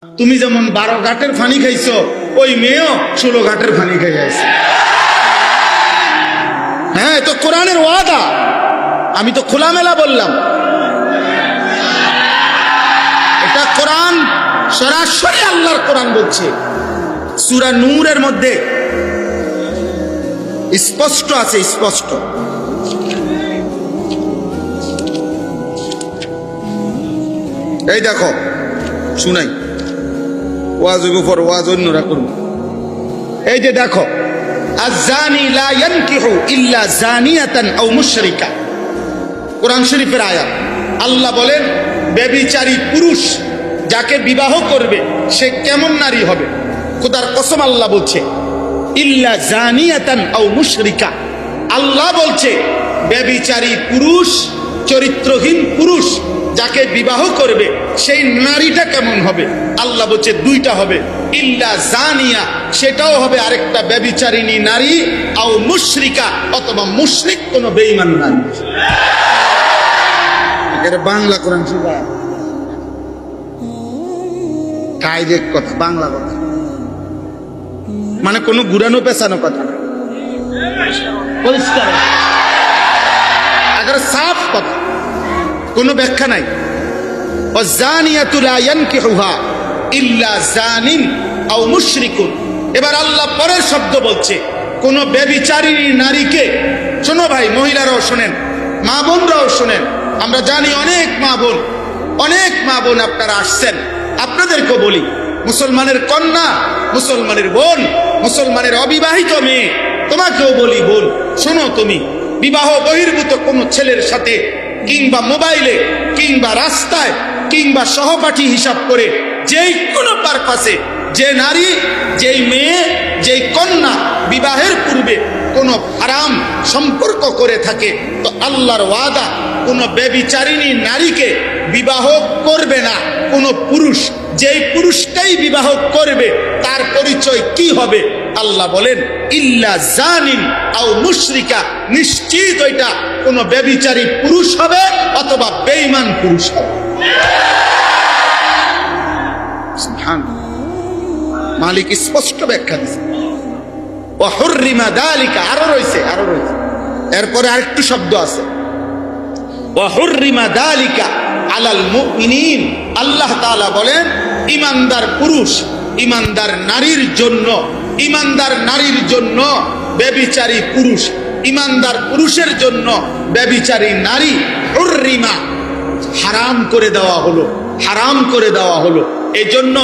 তুমি যেমন 12 ঘাটের পানি খাইছো, ওই মেয়েও 16 ঘাটের পানি খাই আছে। হ্যাঁ, তো কোরআনের ওয়াদা, আমি তো খোলামেলা বললাম। এটা কোরআন, সরাসরি আল্লাহর কোরআন বলছে। সূরা নূরের মধ্যে স্পষ্ট আছে, স্পষ্ট। এই দেখো, শুনাই, ওয়াজ উপর ওয়াজ অন্যরা করব। এই যে দেখো, আয-যানি লা ইয়ানকিহু ইল্লা যানিয়াতান আও মুশরিকা, কোরআন শরীফের আয়াত। আল্লাহ বলেন, ব্যভিচারী পুরুষ যাকে বিবাহ করবে সে কেমন নারী হবে? খোদার কসম আল্লাহ বলছে, ইল্লা যানিয়াতান আও মুশরিকা। আল্লাহ বলছে ব্যভিচারী পুরুষ, চরিত্রহীন পুরুষ যাকে বিবাহ করবে সেই নারীটা কেমন হবে? আল্লাহ বলছে দুইটা হবে, ইল্লা জানিয়া, সেটাও হবে আরেকটা ব্যভিচারিণী নারী, আও মুশরিকা, অথবা মুশরিক কোন বেঈমান নারী। এটা বাংলা কোরআন শুনবা, ডাইরেক্ট কথা, বাংলা কথা, মানে কোনো ঘুরানো পেছানো কথা না, পরিষ্কার আগে সাফ কথা, কোনো ব্যাখ্যা নাই। ওয়াজানিয়াতু লা ইয়ানকিহুহা ইল্লা জানিন আও মুশরিকুন। এবার আল্লাহ পরের শব্দ বলছে, কোন ব্যভিচারিণী নারীকে, শোনো ভাই, মহিলারাও শোনেন, মা বোনরাও শোনেন। আমরা জানি অনেক মা বোন আপনারা আসছেন, আপনাদেরকেও বলি, মুসলমানের কন্যা, মুসলমানের বোন, মুসলমানের অবিবাহিত মেয়ে, তোমাকেও বলি বোন, শোনো, তুমি বিবাহ বহির্ভূত কোন ছেলের সাথে কিংবা মোবাইলে কিংবা রাস্তায় কিংবা সহপাঠী হিসাব করে যেই কোনো পারপাসে যে নারী, যেই মেয়ে, যেই কন্যা বিবাহের পূর্বে কোনো হারাম সম্পর্ক করে থাকে, তো আল্লাহর ওয়াদা, কোনো ব্যভিচারিণী নারীকে বিবাহ করবে না কোনো পুরুষ। যেই পুরুষটাই বিবাহ করবে তার পরিচয় কি হবে? আল্লাহ বলেন, ইল্লা জানিন আও মুশরিকা, নিশ্চিত ওইটা কোন ব্যভিচারী পুরুষ হবে অথবা বেঈমান পুরুষ হবে। মালিক স্পষ্ট ব্যাখ্যা দিয়েছে। ওয়া হুররিমা যালিকা, আরো রয়েছে। এরপরে আরেকটু শব্দ আছে, ওয়া হুররিমা যালিকা আলাল মুমিনিন। আল্লাহ তাআলা বলেন, ঈমানদার পুরুষ, ঈমানদার নারীর জন্য, ঈমানদার নারীর জন্য ব্যভিচারী পুরুষ, ঈমানদার পুরুষের জন্য ব্যভিচারী নারী, হুররিমা, হারাম করে দেওয়া হলো, হারাম করে দেওয়া হলো। এজন্য